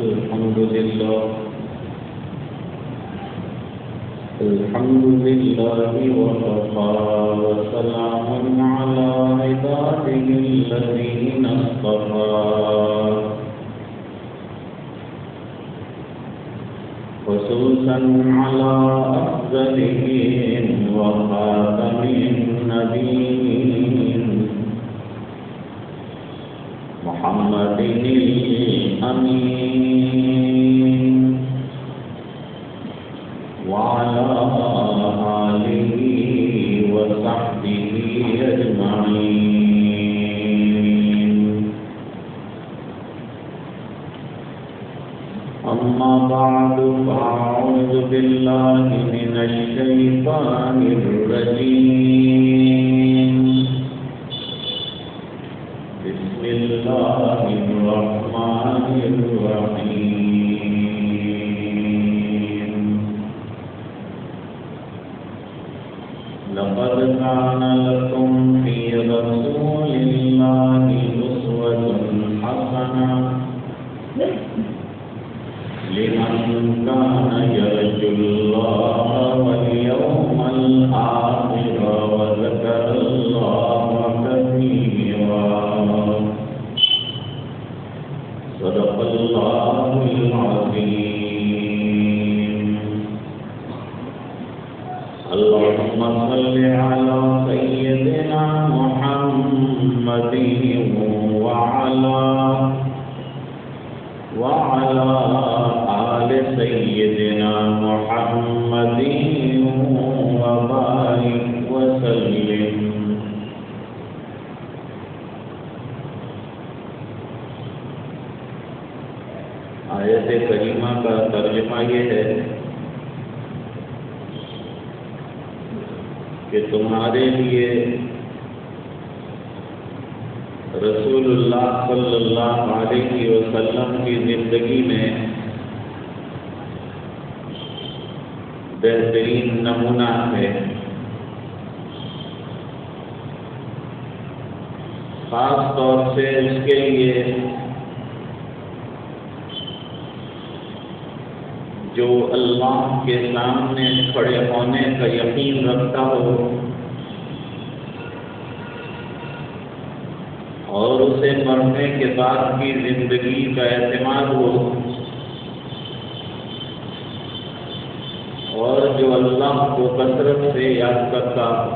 الحمد لله وكفى وسلام على عباده الذين اصطفى خصوصا على أفضلهم وخاتم النبيين محمد الأمين وعلى آله وصحبه أجمعين. أما بعد فأعوذ بالله من الشيطان الرجيم. بسم الله الرحمن الرحيم. لقد كان لكم في رسول الله أسوة حسنة لمن كان يرجو الله واليوم الآخر وذكر الله كثيرا. صدق الله العظيم. اللهم صل على سيدنا محمد وعلى آل سيدنا محمد وبارك وسلم. آیت کریمہ کا ترجمہ یہ ہے کہ تمہارے لیے رسول اللہ صلی اللہ علیہ وسلم کی زندگی میں بہترین نمونہ ہے. خاص طور سے اس کے لیے جو اللہ کے سامنے کھڑے ہونے کا یقین رکھتا ہو اور اسے مرنے کے بعد کی زندگی کا اعتماد ہو اور جو اللہ کو کثرت سے یاد کرتا ہو.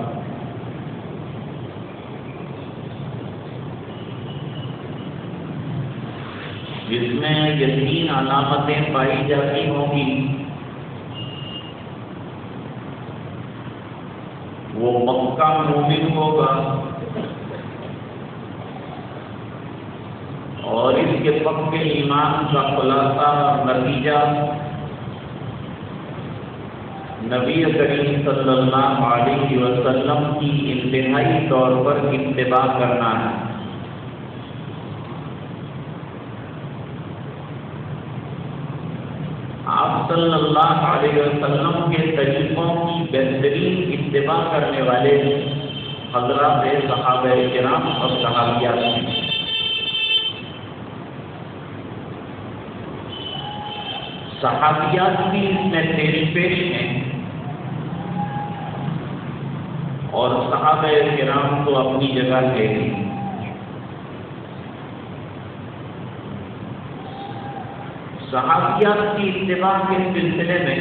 جس میں یہ تین علامتیں پائی جاتی ہوں گی وہ پکا مومن ہوگا اور اس کے پکے ایمان کا خلاصہ نتیجہ نبی کریم صلی اللہ علیہ وسلم کی انتہائی طور پر اتباع کرنا ہے. آپ صلی اللہ علیہ وسلم کے طریقوں کی بہترین اتباع کرنے والے حضرات صحابہ کرام اور صحابیات ہیں. صحابیات بھی اس میں تیری پیش ہیں اور صحابہ کرام تو اپنی جگہ لے گئی. صحابیات کی اتباع کے سلسلے میں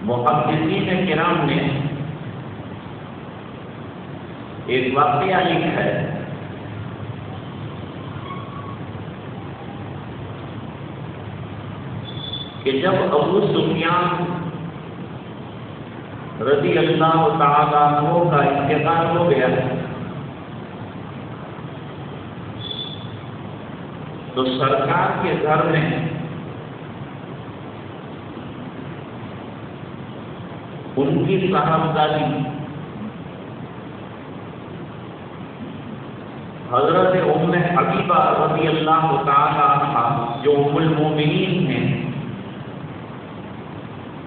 محدثین کرام نے ایک واقعہ لکھا ہے کہ جب ابو سفیان رضی اللہ تعالیٰ عنہ کا انتقال ہو گیا تو سرکار کے گھر میں ان کی صاحبزادی حضرت ام حبیبہ رضی اللہ تعالی عنہا جو ام المومنین ہیں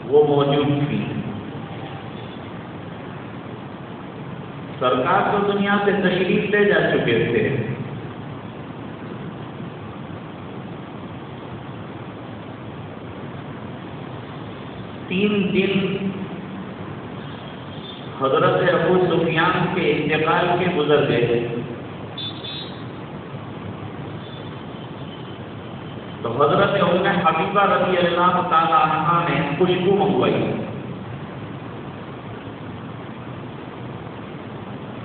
وہ موجود تھی. سرکار تو دنیا سے تشریف لے جا چکے تھے 3 دن حضرت ابو سفیان کے انتقال کے گزر گئے تو حضرت ام حبیبہ رضی اللہ تعالی عنہا نے خوشبو منگوائی.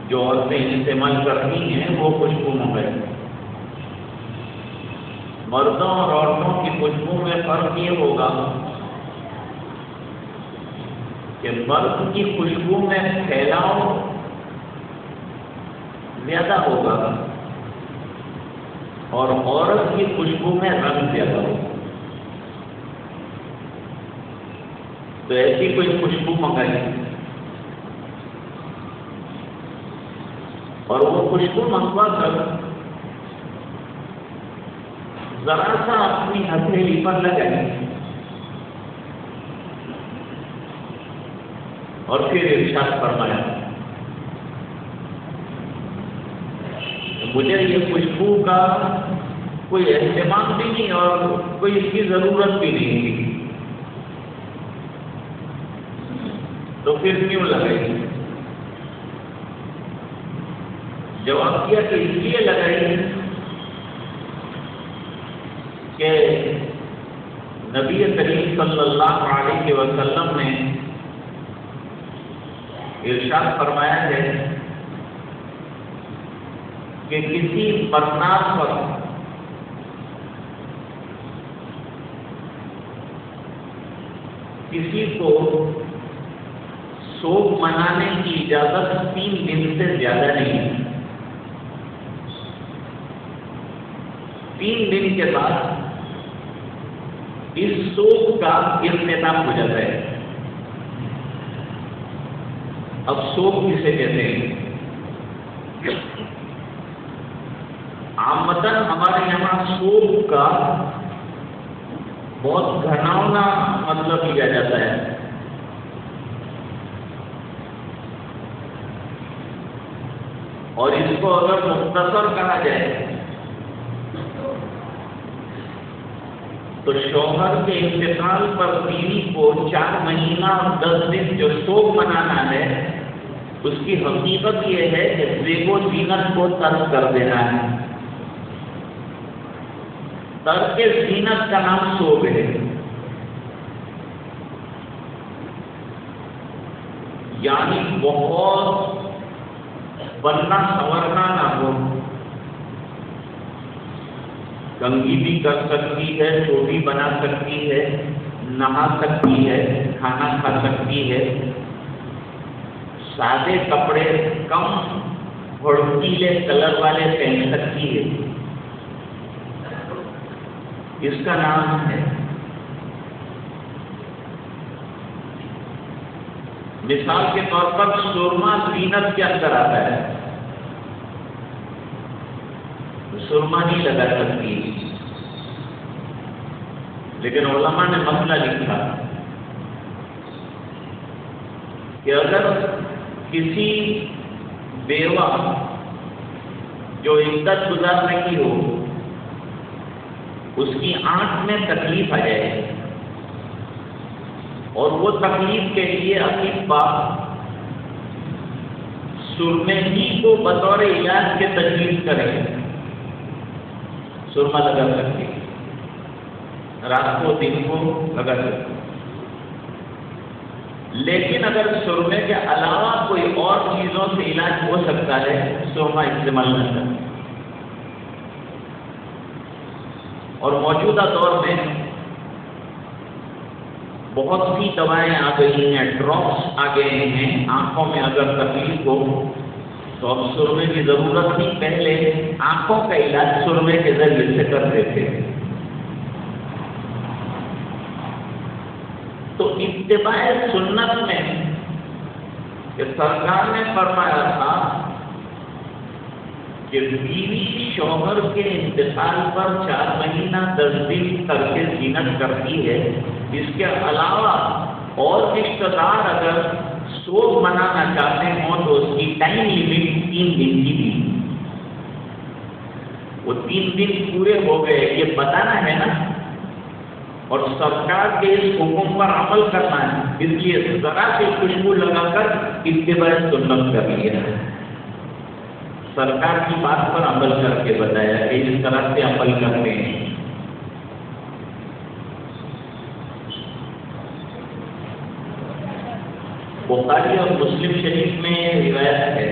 جو عورتیں استعمال کرتی ہیں وہ خوشبو منگوائی. مردوں اور عورتوں کی خوشبو میں فرق یہ ہوگا کہ مرد کی خوشبو میں پھیلاؤ زیادہ ہوگا اور عورت کی خوشبو میں رنگ زیادہ ہوگا. تو ایسی کوئی خوشبو منگائی اور وہ خوشبو منگوا کر ذرا سا اپنی ہتھیلی پر لگائی اور پھر ارشاد فرمایا مجھے یہ خوشبو کا کوئی اہتمام بھی نہیں اور کوئی اس کی ضرورت بھی نہیں تھی تو پھر کیوں لگائی؟ جواب دیا کہ اس لیے لگائی کہ نبی کریم صلی اللہ علیہ وسلم نے ارشاد فرمایا ہے کہ کسی مرنار پر کسی کو سوگ منانے کی اجازت 3 دن سے زیادہ نہیں ہے. 3 دن کے بعد اس سوگ کا اختتام ہو جاتا ہے. اب سوگ کسے کہتے ہیں؟ عامتاً ہمارے یہاں سوگ کا بہت گھناؤنا مطلب لیا جاتا ہے. اور اس کو اگر مختصر کہا جائے تو شوہر کے انتقال پر بیوی کو 4 مہینہ اور 10 دن جو سوگ منانا ہے اس کی حقیقت یہ ہے کہ زیب و زینت کو ترک کر دینا ہے. ترک زینت کا نام سوگ ہے. یعنی بہت بننا سنورنا نہ ہو. کنگھی بھی کر سکتی ہے, چوٹی بنا سکتی ہے, نہا سکتی ہے, کھانا کھا سکتی ہے, سادے کپڑے کم بھڑکیلے کلر والے پہن سکتی ہے. اس کا نام ہے مثال کے طور پر سرما زینت کے اندر آتا ہے. سرما نہیں لگا سکتی, لیکن علماء نے مسئلہ لکھا کہ اگر کسی بیوہ جو عدت گزار رہی ہو اس کی آنکھ میں تکلیف آ جائے اور وہ تکلیف کے لیے اطباء سرمے ہی کو بطور علاج کے تجویز کریں, سرما لگا سکتی, رات کو دن کو لگا سکتی. لیکن اگر سرمے کے علاوہ کوئی اور چیزوں سے علاج ہو سکتا ہے سرما استعمال نہ کریں. اور موجودہ دور میں بہت سی دوائیں آ گئی ہیں, ڈراپس آ گئے ہیں. آنکھوں میں اگر تکلیف ہو تو اب سرمے کی ضرورت نہیں, پہلے آنکھوں کا علاج سرمے کے ذریعے سے کرتے تھے. تو اتباع سنت میں کہ سرکار نے فرمایا تھا کہ بیوی شوہر کے انتقال پر 4 مہینہ 10 دن ترک زینت کرتی ہے. اس کے علاوہ اور رشتہ دار اگر سوگ منانا چاہتے ہوں تو اس کی ٹائم لمٹ 3 دن کی بھی. وہ 3 دن پورے ہو گئے یہ بتانا ہے نا اور سرکار کے اس حکم پر عمل کرنا ہے، اس لیے ذرا سی خوشبو لگا کر اتباع سنت کر لیا ہے، سرکار کی بات پر عمل کر کے بتایا کہ اس طرح سے عمل کرتے ہیں۔ بخاری اور مسلم شریف میں روایت ہے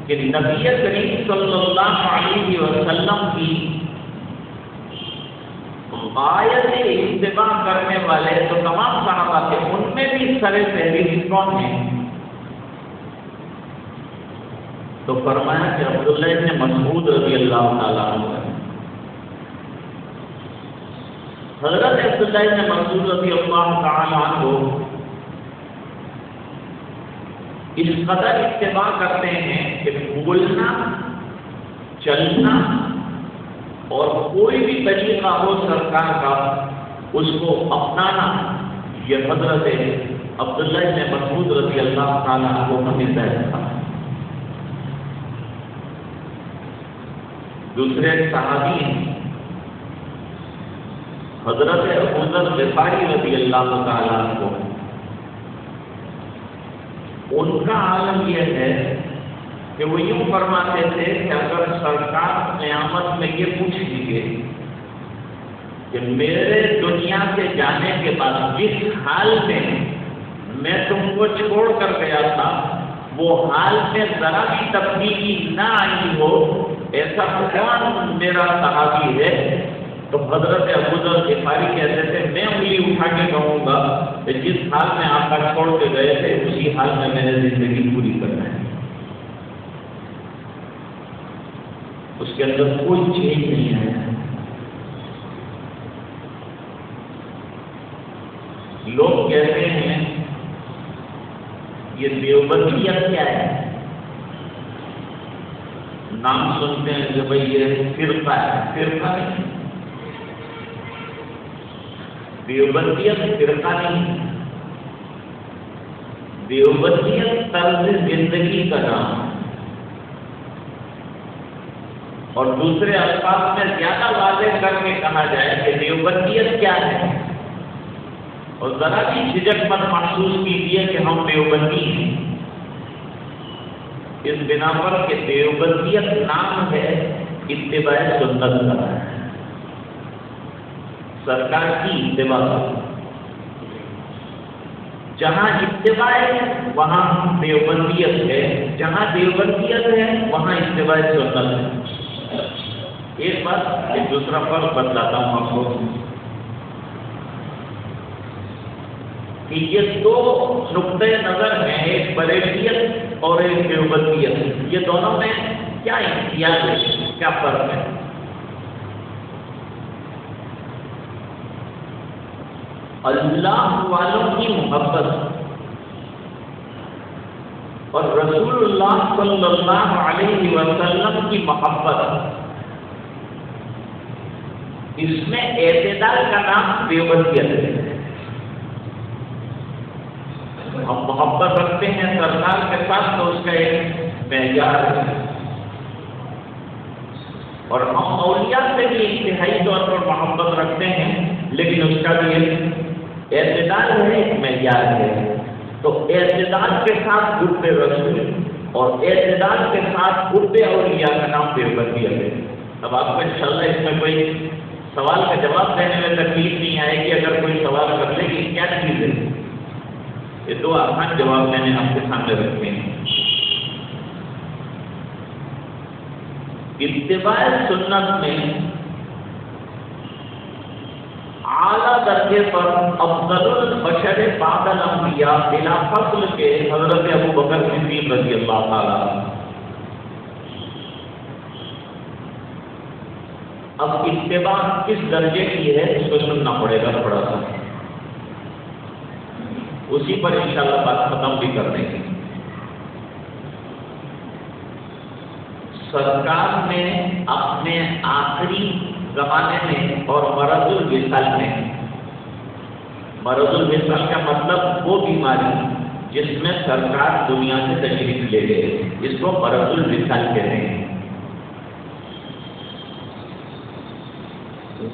کہ نبی کریم صلی اللہ علیہ وسلم کی غایت اتباع کرنے والے تو تمام صحابہ تھے، ان میں بھی سر فہرست کون ہیں؟ تو فرمایا کہ عبداللہ ابن مسعود رضی اللہ تعالیٰ عنہ۔ حضرت عبداللہ ابن مسعود رضی اللہ تعالیٰ عنہ اس قدر اتباع کرتے ہیں کہ بولنا، چلنا اور کوئی بھی طریقہ ہو سرکار کا اس کو اپنانا، یہ حضرت عبداللہ ابن مسعود رضی اللہ تعالیٰ عنہ کا مزاج تھا۔ دوسرے صحابی حضرت ابو ذر غفاری رضی اللہ تعالیٰ عنہ، ان کا عالم یہ ہے کہ وہ یوں فرماتے تھے کہ اگر سرکار قیامت میں یہ پوچھ لیجیے کہ میرے دنیا سے جانے کے بعد جس حال میں تم کو چھوڑ کر گیا تھا وہ حال میں ذرا بھی تبدیلی نہ آئی ہو، ایسا کون میرا صحابی ہے؟ تو حضرت ابو ذر غفاری کہتے تھے میں انگلی اٹھا کے کہوں گا کہ جس حال میں آپ کا چھوڑ کے گئے تھے اسی حال میں میں نے زندگی پوری کرنا ہے، اس کے اندر کوئی چینج نہیں ہے۔ لوگ کہتے ہیں یہ دیوبندیت کیا ہے؟ نام سنتے ہیں کہ بھائی یہ فرقہ ہے، فرقہ نہیں، دیوبندیت فرقہ نہیں، دیوبندیت طرز زندگی کا نام ہے، اور دوسرے الفاظ میں زیادہ واضح کر کے کہا جائے کہ دیوبندیت کیا ہے، اور ذرا بھی جھجک مت محسوس کیجیے کہ ہم دیوبندی ہیں، اس بنا پر کہ دیوبندیت نام ہے اتباع سنت کا، سرکار کی اتباع، جہاں اتباع ہے وہاں دیوبندیت ہے، جہاں دیوبندیت ہے وہاں اتباع سنت ہے۔ ایک بات ایک دوسرا فرق بتلاتا ہوں آپ کو کہ یہ دو نقطۂ نظر ہیں، ایک بریلویت اور ایک دیوبندیت، یہ دونوں میں کیا امتیاز ہے، کیا فرق ہے؟ اللہ والوں کی محبت اور رسول اللہ صلی اللہ علیہ وسلم کی محبت، اس میں اعتدال کا نام دیوبندیت ہے۔ ہم محبت رکھتے ہیں سرکار کے ساتھ تو اس کا ایک معیار ہے، اور ہم اولیاء سے بھی انتہائی طور پر محبت رکھتے ہیں، لیکن اس کا بھی ایک اعتدال ہے، ایک معیار ہے۔ تو اعتدال کے ساتھ قرب رسول اور اعتدال کے ساتھ قرب اولیاء کا نام دیوبندیت ہے۔ اب آپ کو انشاءاللہ اس میں کوئی سوال کا جواب دینے میں تکلیف نہیں آئے گی، اگر کوئی سوال کر لے کہ کیا چیز ہے، یہ دو آسان جواب میں نے آپ کے سامنے رکھے ہیں۔ اتباع سنت میں اعلیٰ درجے پر افضل البشر بعد الانبیاء بلا فضل کے حضرت ابو بکر صدیق رضی اللہ تعالیٰ۔ اب اتباع کس درجے کی ہے اس کو سننا پڑے گا تھوڑا سا، اسی پر انشاءاللہ بات ختم بھی کر دیں گے۔ سرکار نے اپنے آخری زمانے میں اور مرض الوصال میں، مرض الوصال کا مطلب وہ بیماری جس میں سرکار دنیا سے تشریف لے گئے، اس کو مرض الوصال کہتے ہیں۔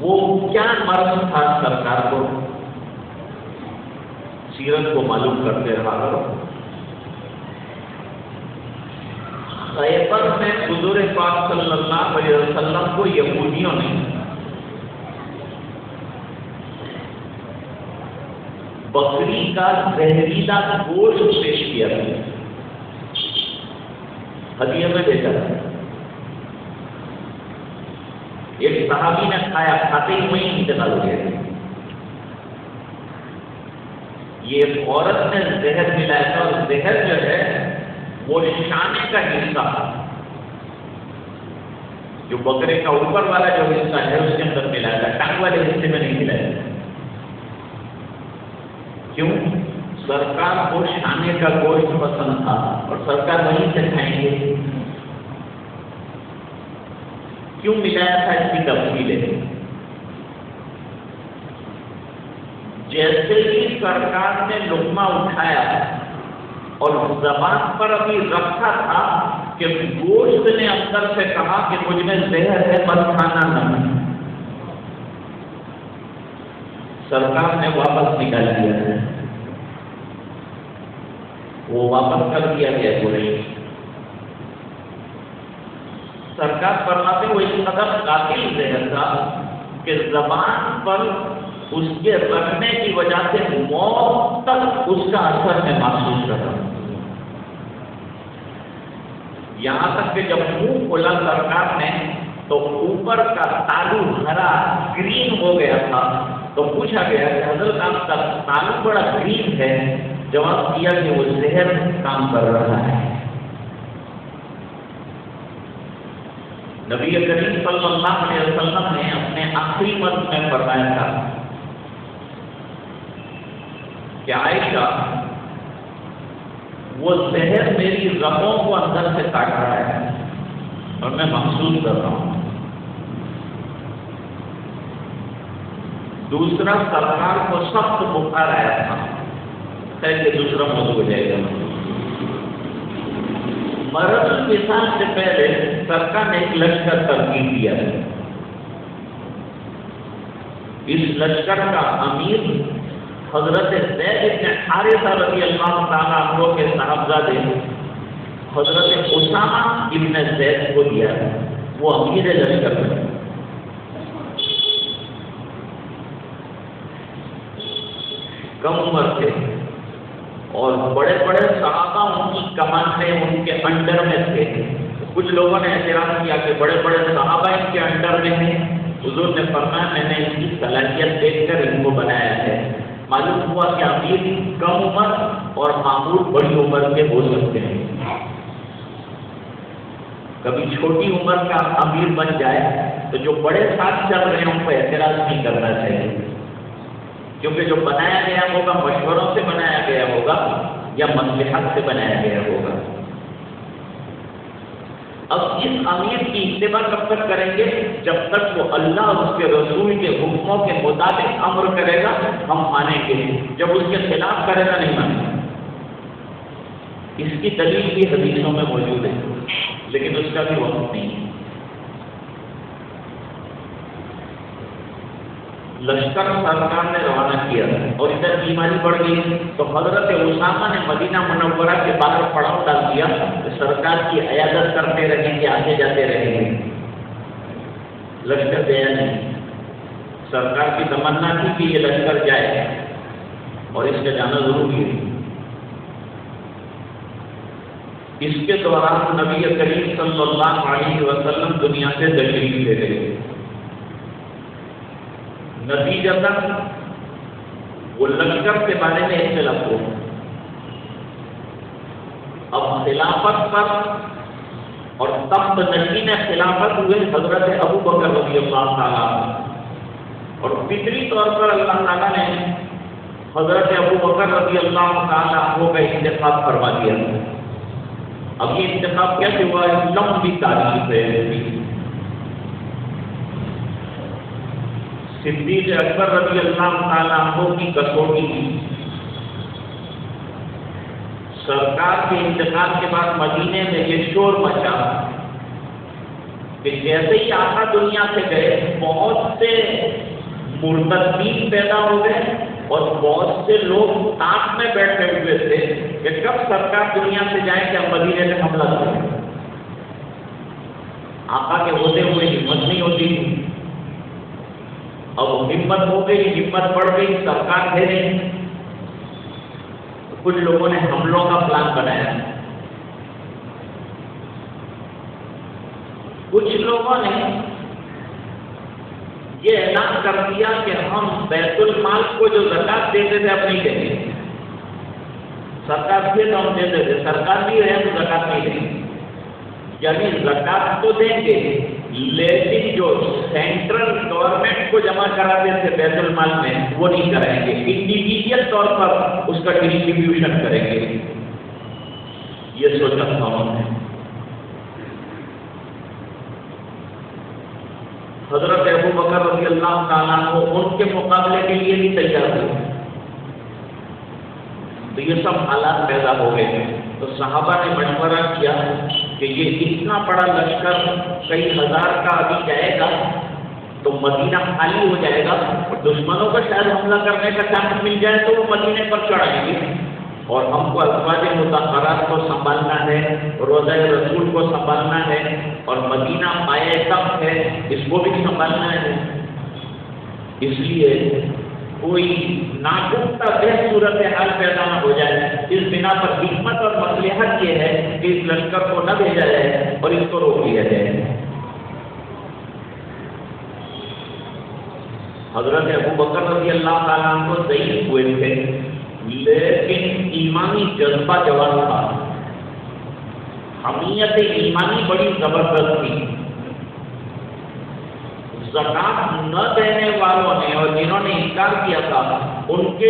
وہ کیا مرض تھا سرکار کو سیرت کو معلوم کرتے رہا کرو۔ خیبر میں حضور پاک صلی اللہ علیہ وسلم کو یہودیوں نے بکری کا زہریلا گوشت پیش کیا تھا، ہدیے میں بھیجا تھا۔ ایک صحابی نے کھایا، کھاتے ہی وہیں انتقال ہو گیا۔ یہ عورت نے زہر ملایا تھا، اور زہر جو ہے وہ شانے کا حصہ، جو بکرے کا اوپر والا جو حصہ ہے اس کے اندر ملایا تھا، ٹانگ والے حصے میں نہیں ملایا تھا۔ کیوں؟ سرکار کو شانے کا گوشت پسند تھا اور سرکار وہیں سے کھائیں گے۔ کیوں ملایا تھا اس کی تفصیل ہے۔ جیسے ہی سرکار نے لقمہ اٹھایا اور زبان پر ابھی رکھا تھا کہ گوشت نے اندر سے کہا کہ مجھ میں زہر ہے، مت کھانا نہیں۔ سرکار نے واپس نکال دیا ہے، وہ واپس کر دیا گیا قریش۔ سرکار فرماتے وہ اس قدر قاتل زہر تھا کہ زبان پر اس کے رکھنے کی وجہ سے موت تک اس کا اثر میں محسوس کر رہا ہوں۔ یہاں تک کہ جب منہ کھولا سرکار نے تو اوپر کا تالو ہرا گرین ہو گیا تھا، تو پوچھا گیا کہ حضرت آپ کا تالو بڑا گرین ہے، جواب دیا کہ وہ زہر کام کر رہا ہے۔ نبی کریم صلی اللہ علیہ وسلم نے اپنے آخری مرض میں فرمایا تھا کہ عائشہ وہ زہر میری رگوں کو اندر سے کاٹ رہا ہے اور میں محسوس کر رہا ہوں۔ دوسرا، سرکار کو سخت بخار آیا تھا، خیر یہ دوسرا موضوع ہو جائے گا۔ مرض الوصال سے پہلے سرکار نے ایک لشکر ترتیب دیا ہے۔ اس لشکر کا امیر حضرت زید بن حارثہ رضی اللہ تعالیٰ عنہ کے صاحبزادے حضرت اسامہ ابن زید کو دیا ہے، وہ امیر لشکر ہے۔ کم عمر تھے اور بڑے بڑے صحابہ ان کی کمان میں ان کے انڈر میں تھے۔ کچھ لوگوں نے اعتراض کیا کہ بڑے بڑے صحابہ ان کے انڈر میں ہیں۔ حضور نے فرمایا میں نے ان کی صلاحیت دیکھ کر ان کو بنایا ہے۔ معلوم ہوا کہ امیر کم عمر اور مامور بڑی عمر کے ہو سکتے ہیں۔ کبھی چھوٹی عمر کا امیر بن جائے تو جو بڑے ساتھ چل رہے ہیں ان کو اعتراض نہیں کرنا چاہیے، کیونکہ جو بنایا گیا ہوگا مشوروں سے بنایا گیا ہوگا یا مصلحت سے بنایا گیا ہوگا۔ اب اس امیر کی اتباع کب تک کریں گے؟ جب تک وہ اللہ اور اس کے رسول کے حکموں کے مطابق امر کرے گا ہم مانیں گے، جب اس کے خلاف کرے گا نہیں مانیں گے۔ اس کی دلیل بھی حدیثوں میں موجود ہے، لیکن اس کا بھی وقت نہیں ہے۔ لشکر سرکار نے روانہ کیا اور ادھر بیماری بڑھ گئی تو حضرت اسامہ نے مدینہ منورہ کے باہر پڑاؤ ڈال دیا کہ سرکار کی عیادت کرتے رہیں گے، آتے جاتے رہیں گے۔ لشکر گیا نہیں۔ سرکار کی تمنا تھی کہ یہ لشکر جائے اور اس کا جانا ضروری ہے۔ اس کے دوران نبی کریم صلی اللہ علیہ وسلم دنیا سے تشریف لے گئے۔ نتیجتاً وہ لشکر کے بارے میں اختلاف ہو۔ اب خلافت پر اور تخت نشین خلافت ہوئے حضرت ابو بکر رضی اللہ تعالیٰ، اور فطری طور پر اللہ تعالیٰ نے حضرت ابو بکر رضی اللہ تعالیٰ کو انتخاب کروا دیا۔ اب یہ انتخاب کیسے ہوا ہے؟ لمبی تاریخ ہے۔ صدیق اکبر رضی اللہ تعالیٰ عنہ کی کسوٹی سرکار کے انتقال کے بعد مدینے میں یہ شور مچا کہ جیسے ہی آقا دنیا سے گئے بہت سے مرتدین پیدا ہو گئے اور بہت سے لوگ تاک میں بیٹھے ہوئے تھے کہ کب سرکار دنیا سے جائیں کہ ہم مدینے میں حملہ کریں. آقا کے ہوتے ہوئے ہمت نہیں ہوتی تھی. اب ہمت ہو گئی، ہمت بڑھ گئی، سرکار تھے نہیں. کچھ لوگوں نے حملوں کا پلان بنایا. کچھ لوگوں نے یہ اعلان کر دیا کہ ہم بیت المال کو جو زکات دیتے تھے اب نہیں دیں گے. سرکار تھے تو ہم دیتے تھے، سرکار نہیں رہے تو زکات نہیں دیں گے. یعنی زکات تو دیں گے لیکن جو سینٹرل گورنمنٹ کو جمع کراتے تھے بیت المال میں وہ نہیں کریں گے، انڈیویجل طور پر اس کا ڈسٹریبیوشن کریں گے. یہ سوچا تھا انہوں نے. حضرت ابو بکر رضی اللہ تعالیٰ کو ان کے مقابلے کے لیے بھی تیار ہوئے. تو یہ سب حالات پیدا ہو گئے. تو صحابہ نے مشورہ کیا کہ یہ اتنا بڑا لشکر کئی ہزار کا ابھی جائے گا تو مدینہ خالی ہو جائے گا اور دشمنوں کو شاید حملہ کرنے کا چانس مل جائے تو وہ مدینے پر چڑھائیں گے اور ہم کو ازواج مطہرات کو سنبھالنا ہے، روضہ رسول کو سنبھالنا ہے اور مدینہ پائے تب ہے اس کو بھی سنبھالنا ہے. اس لیے کوئی ناگفتہ بے صورت حال پیدا نہ ہو جائے. اس بنا پر حکمت اور مصلحت یہ ہے کہ اس لشکر کو نہ بھیجا جائے اور اس کو روک لیا جائے. حضرت ابو بکر رضی اللہ تعالیٰ عنہ ضعیف ہوئے تھے لیکن ایمانی جذبہ جوان تھا. حمیت ایمانی بڑی زبردست تھی. زکات نہ دینے والوں نے اور جنہوں نے انکار کیا تھا ان کے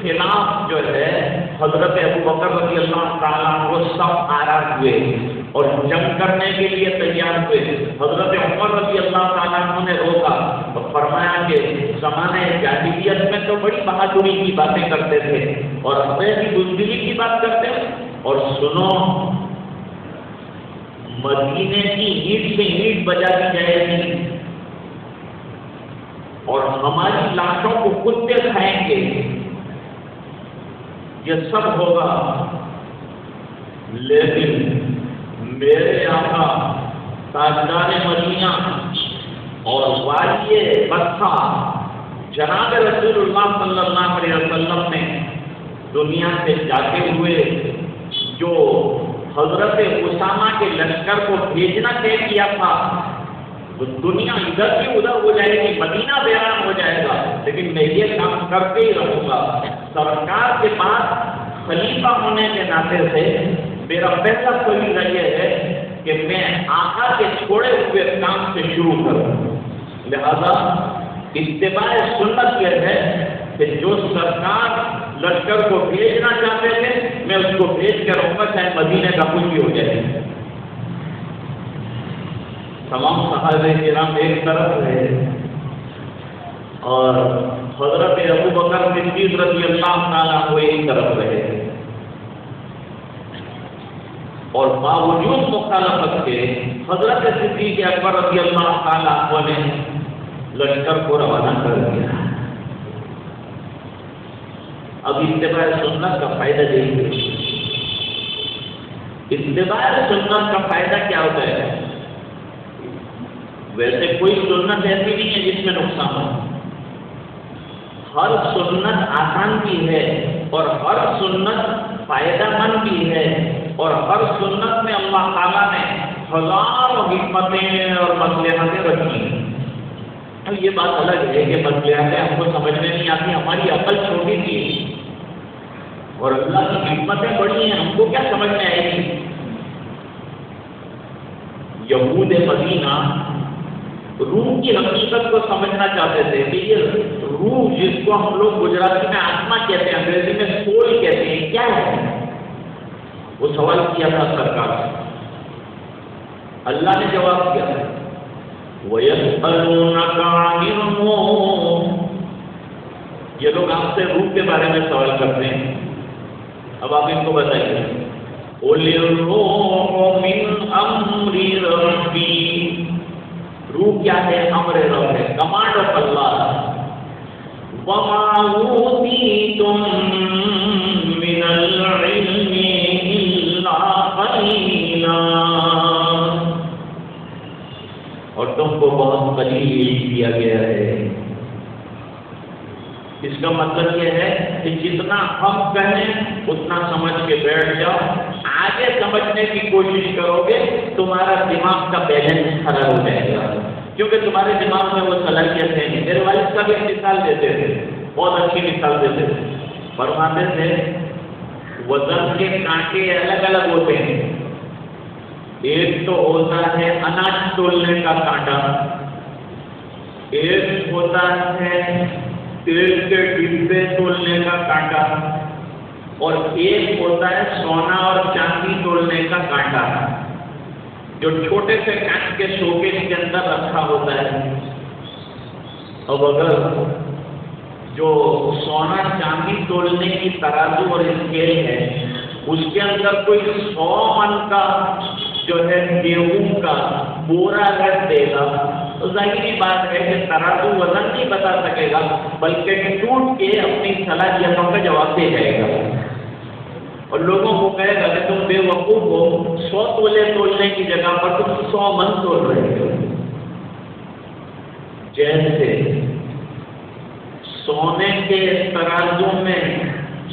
خلاف جو ہے حضرت ابو بکر رضی اللہ تعالیٰ وہ سب آراز ہوئے اور جنگ کرنے کے لیے تیار ہوئے. حضرت عمر رضی اللہ تعالیٰ عنہ نے روکا تو فرمایا کہ زمانے جاہلیت میں تو بڑی بہادری کی باتیں کرتے تھے اور ابھی بھی بزدلی کی بات کرتے ہیں. اور سنو، مدینے کی اینٹ سے اینٹ بجا دی جائے گی اور ہماری لاشوں کو کتے کھائیں گے. یہ سب ہوگا لیکن میرے آقا تاجدار مدینہ اور والی بطحہ جناب رسول اللہ صلی اللہ علیہ وسلم نے دنیا سے جاتے ہوئے جو حضرت اسامہ کے لشکر کو بھیجنا طے کیا تھا تو دنیا ادھر کی ادھر ہو جائے گی، مدینہ ویران ہو جائے گا، لیکن میں یہ کام کرتے ہی رہوں گا. سرکار کے پاس خلیفہ ہونے کے ناطے سے میرا پہلا فریضہ یہ ہے کہ میں آقا کے چھوڑے ہوئے کام سے شروع کروں. لہذا اتباع سنت یہ ہے کہ جو سرکار لشکر کو بھیجنا چاہتے تھے میں اس کو بھیج کے رہوں گا چاہے مدینے کا کچھ بھی ہو جائے. تمام صحابہ کرام ایک طرف رہے اور حضرت ابو بکر صدیق رضی اللہ تعالیٰ کو ایک طرف رہے اور باوجود مخالفت کے حضرت صدیق اکبر رضی اللہ تعالیٰ نے لشکر کو روانہ کر دیا. اب اتباع سنت کا فائدہ دیکھیے. اتباع سنت کا فائدہ کیا ہوتا ہے؟ ویسے کوئی سنت ایسی نہیں ہے جس میں نقصان ہو. ہر سنت آسان بھی ہے اور ہر سنت فائدہ مند بھی ہے اور ہر سنت میں اللہ تعالیٰ نے ہزاروں حکمتیں اور مصلحتیں رکھی ہیں. اب یہ بات الگ ہے کہ مصلحتیں ہم کو سمجھ میں نہیں آتی، ہماری عقل چھوٹی تھی اور اللہ کی حکمتیں بڑی ہیں، ہم کو کیا سمجھ میں آئے گی. یہود مدینہ روح کی حقیقت کو سمجھنا چاہتے تھے کہ یہ روح جس کو ہم لوگ گجراتی میں آتما کہتے ہیں، انگریزی میں سول کہتے ہیں، کیا ہے؟ وہ سوال کیا تھا سرکار سے. اللہ نے جواب دیا وَيَسْأَلُونَكَ عَنِ الرُّوحِ. یہ لوگ آپ سے روح کے بارے میں سوال کرتے ہیں. اب آپ ان کو بتائیے قُلِ الرُّوحُ مِنْ أَمْرِ رَبِّي. روح کیا ہے؟ امر رب ہے، کمانڈ آف اللہ۔ وَمَا أُوتِيتُم مِّنَ الْعِلْمِ إِلَّا قَلِيلًا، اور تم کو بہت قلیل علم دیا گیا ہے۔ اس کا مطلب یہ ہے کہ جتنا ہم کہیں اتنا سمجھ کے بیٹھ جاؤ، آگے سمجھنے کی کوشش کرو گے تمہارا دماغ کا بیلنس خراب ہو جائے گا، کیونکہ تمہارے دماغ میں وہ صلاحیت ہے نہیں۔ میرے والد کا بھی مثال دیتے تھے، بہت اچھی مثال دیتے تھے، فرماتے تھے وزن کے کانٹے الگ الگ ہوتے ہیں، ایک تو ہوتا ہے اناج تولنے کا کانٹا، ایک ہوتا ہے تیل کے ڈبے تولنے کا کانٹا، اور ایک ہوتا ہے سونا اور چاندی تولنے کا کانٹا، جو چھوٹے سے کانچ کے شوکیس کے اندر رکھا ہوتا ہے۔ اب اگر جو سونا چاندی تولنے کی ترازو اور اسکیل ہے، اس کے اندر کوئی 100 من کا جو ہے گیہوں کا بورا رکھ دے گا تو ظاہری بات ہے کہ ترازو وزن نہیں بتا سکے گا، بلکہ ٹوٹ کے اپنی صلاحیتوں کا جواب دے جائے گا، اور لوگوں کو کہے گا کہ تم بے وقوف ہو، 100 تولے تولنے کی جگہ پر تم 100 من تول رہے ہو۔ جیسے سونے کے ترازو میں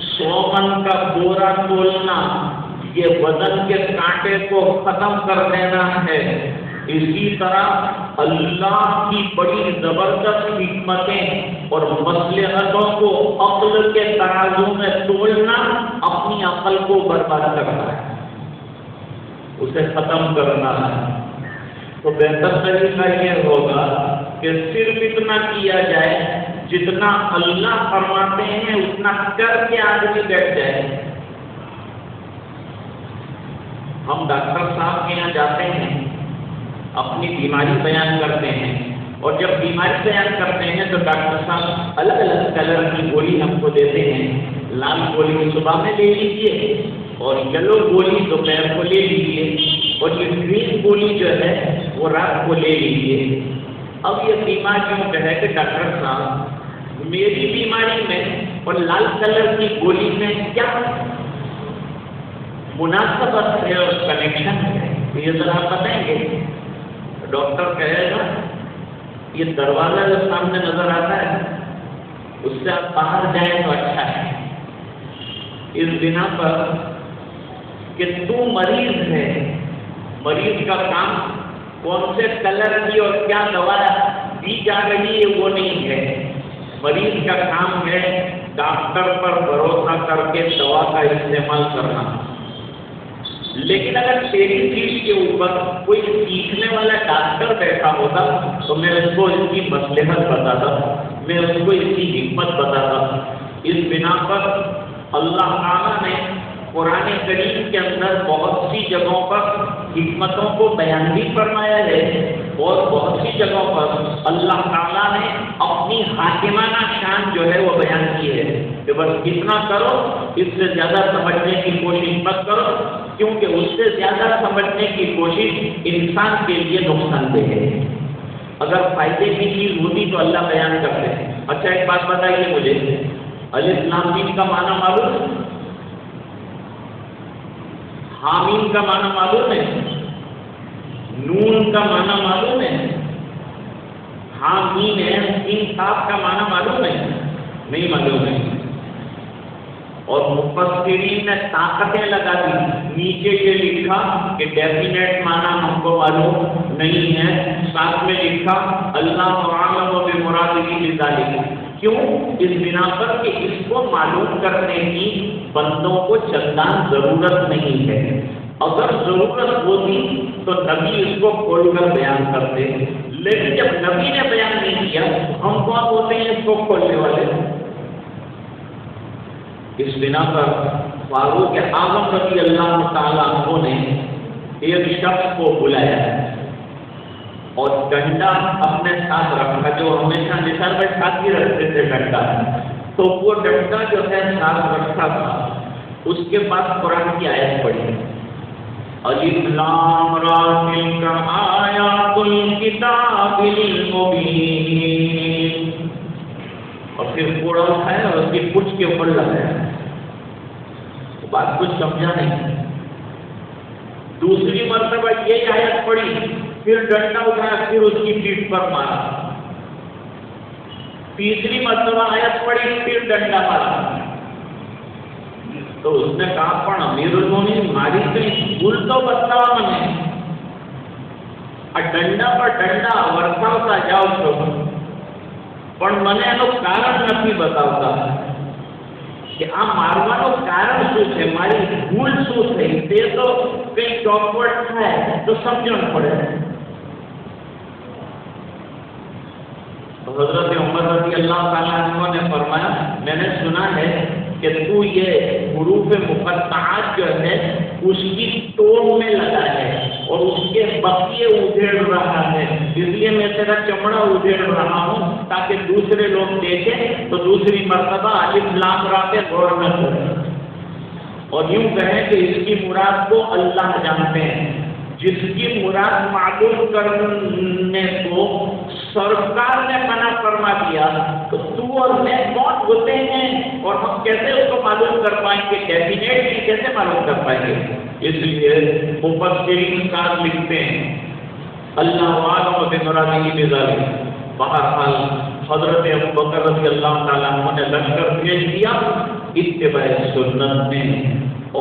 100 من کا بورا تولنا یہ وزن کے کانٹے کو ختم کر دینا ہے، اسی طرح اللہ کی بڑی زبردست حکمتیں اور مصلحتوں کو عقل کے ترازو میں تولنا اپنی عقل کو برباد کرنا ہے، اسے ختم کرنا ہے۔ تو بہتر طریقہ یہ ہوگا کہ صرف اتنا کیا جائے جتنا اللہ فرماتے ہیں اتنا کر کے آدمی بیٹھ جائے۔ ہم ڈاکٹر صاحب کے یہاں جاتے ہیں، اپنی بیماری بیان کرتے ہیں، اور جب بیماری بیان کرتے ہیں تو ڈاکٹر صاحب الگ الگ کلر کی گولی ہم کو دیتے ہیں۔ لال گولی صبح میں لے لیجیے، اور یلو گولی دوپہر کو لے لیجیے، اور یہ گرین گولی جو ہے وہ رات کو لے لیجیے۔ اب یہ بیماریوں کا ہے کہ ڈاکٹر صاحب میری بیماری میں اور لال کلر کی گولی میں کیا مناسبت ہے اور کنیکشن ہے، یہ ذرا بتائیں گے؟ ڈاکٹر کہے گا یہ دروازہ جو سامنے نظر آتا ہے اس سے آپ باہر جائیں تو اچھا ہے، اس بنا پر کہ تو مریض ہے، مریض کا کام کون سے کلر کی اور کیا دوا دی جا رہی ہے وہ نہیں ہے، مریض کا کام ہے ڈاکٹر پر بھروسہ کر کے دوا کا استعمال کرنا۔ لیکن اگر تیری چیز کے اوپر کوئی سیکھنے والا ڈاکٹر بیٹھا ہوتا تو میں اس کو اس کی مصلحت بتاتا، میں اس کو اس کی حکمت بتاتا۔ اس بنا پر اللہ تعالیٰ نے قرآن کریم کے اندر بہت سی جگہوں پر حکمتوں کو بیان بھی فرمایا ہے، اور بہت سی جگہوں پر اللہ تعالیٰ نے اپنی حاکمانہ شان جو ہے وہ بیان کی ہے کہ بس اتنا کرو، اس سے زیادہ سمجھنے کی کوشش مت کرو، کیونکہ اس سے زیادہ سمجھنے کی کوشش انسان کے لیے نقصان دہ ہے۔ اگر فائدے کی چیز ہوتی تو اللہ بیان کرتے ہیں۔ اچھا ایک بات بتائیے مجھے، الف لام میم کا معنی معلوم ہے؟ حامیم کا معنی معلوم ہے؟ نون کا معنی معلوم ہے؟ حامیم ہے، سین صاف کا معنی معلوم ہے؟ نہیں معلوم ہے۔ اور مفسرین نے طاقتیں لگا دی، نیچے یہ لکھا کہ ڈیفینیٹ معنی ہم کو معلوم نہیں ہے، ساتھ میں لکھا اللہ اعلم بمرادہ بذالک۔ کیوں؟ اس بنا پر کہ اس کو معلوم کرنے کی بندوں کو چندان ضرورت نہیں ہے، اگر ضرورت ہوتی تو نبی اس کو کھول کر بیان کرتے، لیکن جب نبی نے بیان نہیں کیا ہم کون ہوتے ہیں اس کو کھولنے والے؟ اس بنا پر فاروق اعظم رضی اللہ تعالیٰ عنہ نے ایک شخص کو بلایا اور ڈنڈا اپنے ساتھ رکھا، جو ہمیشہ نثار میں ساتھ ہی رکھتے تھے ڈنڈا، تو وہ ڈنڈا جو ہے ساتھ رکھا تھا، اس کے بعد قرآن کی آیت پڑھی الف لام را تلک آیات الکتاب المبین، اور پھر کوڑا اٹھایا اور اس کی پچھ کے اوپر لگایا، بات کچھ سمجھا نہیں۔ دوسری مرتبہ یہ آیت پڑھی، پھر ڈنڈا اٹھایا، پھر اس کی پیٹھ پر مارا، تیسری مرتبہ آیت پڑھی، پھر ڈنڈا مارا۔ تو اس نے کہا پر امیر المومنین ماری کہیں بھول تو بتاؤ میں، ڈنڈا پر ڈنڈا ورساوتا جاؤ છો પણ મને એનું કારણ નથી બતાવતા કે આ મારવાનું કારણ શું છે, મારી ભૂલ શું થઈ, તે તો કંઈ ચોકવટ થાય તો સમજણ પડે। حضرت عمر رضی اللہ تعالیٰ عنہ نے فرمایا میں نے سنا ہے کہ تو یہ حروف مقطعات جو ہے اس کی توڑ میں لگا ہے اور اس کے بقیے ادھیڑ رہا ہے، اس لیے میں تیرا چمڑا ادھیڑ رہا ہوں تاکہ دوسرے لوگ دیکھیں تو دوسری مرتبہ الف لام را پہ غور نہ کریں اور یوں کہیں کہ اس کی مراد کو اللہ جانتے ہیں، جس کی مراد معلوم کرنے کو سرکار نے منع فرما دیا تو تو اور میں کون ہوتے ہیں اور ہم کیسے اس کو معلوم کر پائیں گے، ڈیفینیٹلی کیسے معلوم کر پائیں گے؟ اس لیے مفسرین کار لکھتے ہیں اللہ عالم بمرادہ بذالک۔ بہرحال حضرت ابوبکر رضی اللہ تعالیٰ عنہ نے لشکر بھیج دیا اتباع سنت میں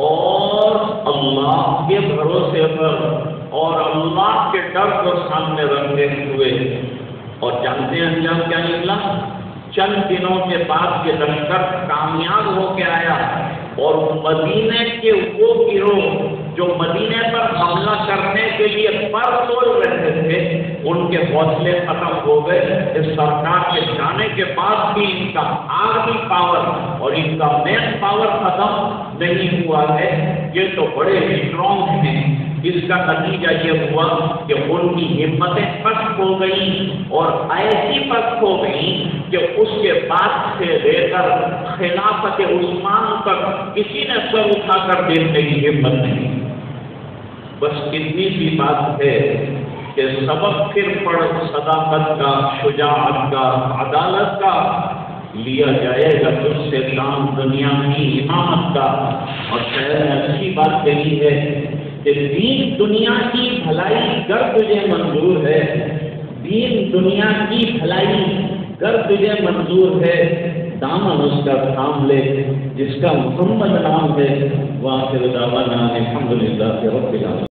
اور اللہ کے بھروسے پر اور اللہ کے ڈر کو سامنے رکھتے ہوئے، اور جانتے ہیں انجام کیا نکلا؟ چند دنوں کے بعد یہ لشکر کامیاب ہو کے آیا اور مدینے کے وہ گروہ جو مدینے پر حملہ کرنے کے لیے پر تول رہے تھے ان کے حوصلے ختم ہو گئے۔ اس سرکار کے جانے کے بعد بھی ان کا آرمی پاور اور ان کا مین پاور ختم نہیں ہوا ہے، یہ تو بڑے اسٹرانگ ہیں۔ اس کا نتیجہ یہ ہوا کہ ان کی ہمتیں پست ہو گئیں اور ایسی پست ہو گئیں کہ اس کے بعد سے لے کر خلافت عثمان تک کسی نے سر اٹھا کر دیکھنے کی ہمت نہیں۔ بس اتنی سی بات ہے کہ سبق پھر پڑھ صداقت کا، شجاعت کا، عدالت کا لیا جائے گا تجھ سے کام دنیا کی امامت کا۔ اور شہر نے اچھی بات کہی ہے کہ دین دنیا کی بھلائی گر تجھے منظور ہے، دین دنیا کی بھلائی گر تجھے منظور ہے، دامن اس کا تھام لے جس کا محمد نام ہے۔ وآخر دعوانا الحمدللہ رب العالمین۔